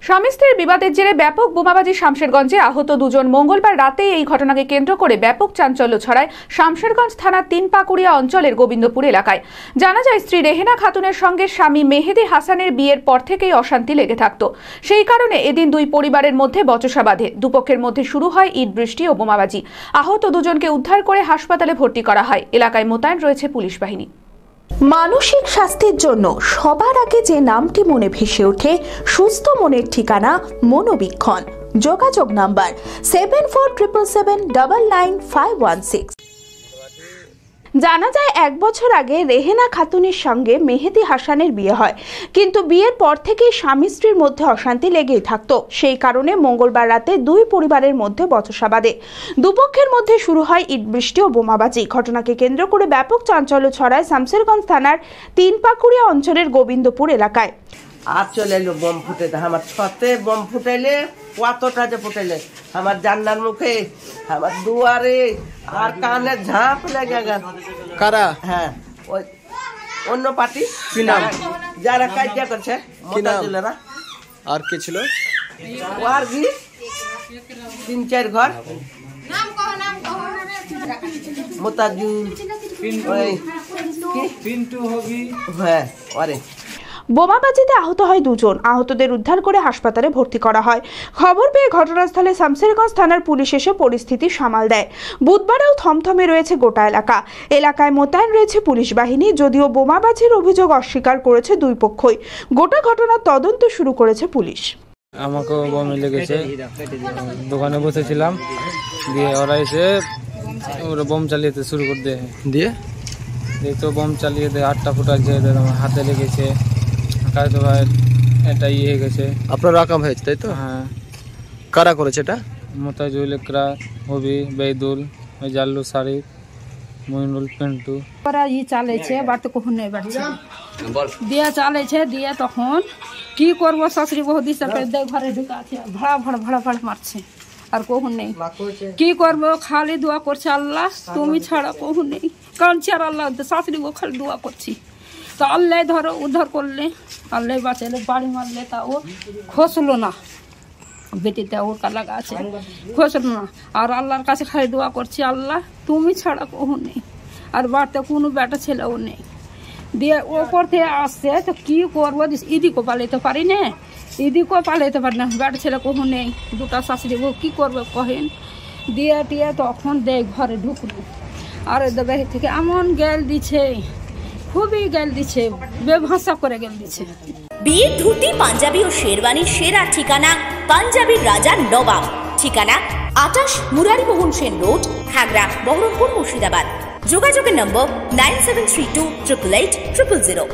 স্বামী স্ত্রীর বিবাদের জেরে ব্যাপক বোমাবাজি শামশেরগঞ্জে আহত দুজন। মঙ্গলবার রাতে এই ঘটনাকে কেন্দ্র করে ব্যাপক চাঞ্চল্য ছড়ায় শামশেরগঞ্জ থানার তিনপাকুড়িয়া অঞ্চলের গোবিন্দপুর এলাকায়। জানা যায়, স্ত্রী রেহেনা খাতুনের সঙ্গে স্বামী মেহেদি হাসানের বিয়ের পর থেকেই অশান্তি লেগে থাকত। সেই কারণে এদিন দুই পরিবারের মধ্যে বচসা বাঁধে। দুপক্ষের মধ্যে শুরু হয় ইট বৃষ্টি ও বোমাবাজি। আহত দুজনকে উদ্ধার করে হাসপাতালে ভর্তি করা হয়। এলাকায় মোতায়েন রয়েছে পুলিশ বাহিনী। মানসিক স্বাস্থ্যের জন্য সবার আগে যে নামটি মনে ভেসে ওঠে, সুস্থ মনের ঠিকানা মনোবীক্ষণ। যোগাযোগ নাম্বার 7477799516। জানা যায়, 1 বছর আগে রেহেনা খাতুনের সঙ্গে মেহেদি হাসানের বিয়ে হয়, কিন্তু বিয়ের পর থেকেই স্বামী স্ত্রীর মধ্যে অশান্তি লেগেই থাকতো। সেই কারণে মঙ্গলবার রাতে দুই পরিবারের মধ্যে বচসা বাঁধে। দুপক্ষের মধ্যে শুরু হয় ইট বৃষ্টি ও বোমাবাজি। ঘটনাকে কেন্দ্র করে ব্যাপক চাঞ্চল্য ছড়ায় শামশেরগঞ্জ থানার তিনপাকুড়িয়া অঞ্চলের গোবিন্দপুর এলাকায়। আর চলে এলো বম ফুটে, আমার ছতে বম ফুটাইলে, কতটা যে ফুটাইলে, আমার জান্নার মুখে, আমার দুয়ারে, আর কানে ঝাঁপ লেগে গেল। কারা? হ্যাঁ, ওই অন্য পার্টি যারা কাজিয়া করছে, মোতাজুলেরা। আর কে ছিল? আর কি 3-4 ঘর মোতাজুল, পিন্টু হবি। হ্যাঁ, আরে বোমাবাজিতে আহত হয় দুজন। আহতদের উদ্ধার করে হাসপাতালে ভর্তি করা হয়। খবর পেয়ে ঘটনাস্থলে শামশেরগঞ্জ থানার পুলিশ এসে পরিস্থিতি সামাল দেয়। বুধবারেও থমথমে রয়েছে গোটা এলাকা। এলাকায় মোতায়েন রয়েছে পুলিশ বাহিনী। যদিও বোমাবাজির অভিযোগ অস্বীকার করেছে দুই পক্ষই। গোটা ঘটনার তদন্ত শুরু করেছে পুলিশ। আমাকেও বম লেগেছে, দোকানে বসেছিলাম, দিয়ে ওরা এসে বোম চালিয়ে শুরু করে দেয়। দিয়ে তো বোম চালিয়ে দেয়, 8টা ফুটাচ্ছে, আমার হাতে লেগেছে, এটা ইয়ে গেছে। আপনার রাকাম হয়েছে, তাই তো? হ্যাঁ। কারা করেছে এটা? মোতাজুল, একরা, হবি, বেদুল, জাল্লু, শারিফ, মইনুল, পিন্টু। ওরা ই চালাইছে, বাড়তে কখন নেই বাড়ছে, দিয়ে চালাইছে, দিয়ে তখন কি করবো, শাশুড়ি বহু দিশা করে দেয়, ঘরে ঢুকে আছে, ভাড়া ভাড়া ভাড়া ভাড়া মারছে, আর কখন নেই। কি করবো, খালি দোয়া করছে, আল্লাহ তুমি ছাড়া কখন নেই, কাঁদছি আর আল্লাহ, শাশুড়ি বউ খালি দোয়া করছি। তো আল্লাহ ধরো উদ্ধার করলে, আল্লাহ বাঁচালে, বাড়ি মারলে তাও খসলো না, বেটিতে ওর লাগা আছে, খসলো না। আর আল্লাহর কাছে খালি দোয়া করছি, আল্লাহ তুমি ছাড়া কখন নেই, আর বাড়িতে কোনো বেটা ছেলেও নেই। দিয়ে ওপর থেকে আসছে, তো কি করবো, ইদিকেও পালাইতে পারি না, ইদিকেও পালাইতে পারি না, বেটা ছেলে কখন নেই, দুটা শাশুড়ি বউ কী করবে কহেন। দিয়ে টিয়ে তখন দেয় ঘরে ঢুকলো, আর দেবে থেকে এমন গেল দিছে, খুবই গেল দিছে, বেভাষা করে গেল দিছে। বিয়ের ধুতি, পাঞ্জাবি ও শেরওয়ানির সেরা ঠিকানা পাঞ্জাবির রাজা নবাব। ঠিকানা 28 মুরারিমোহন সেন রোড, খাগড়া, বহরমপুর, মুর্শিদাবাদ। যোগাযোগের নম্বর 9732 888 000।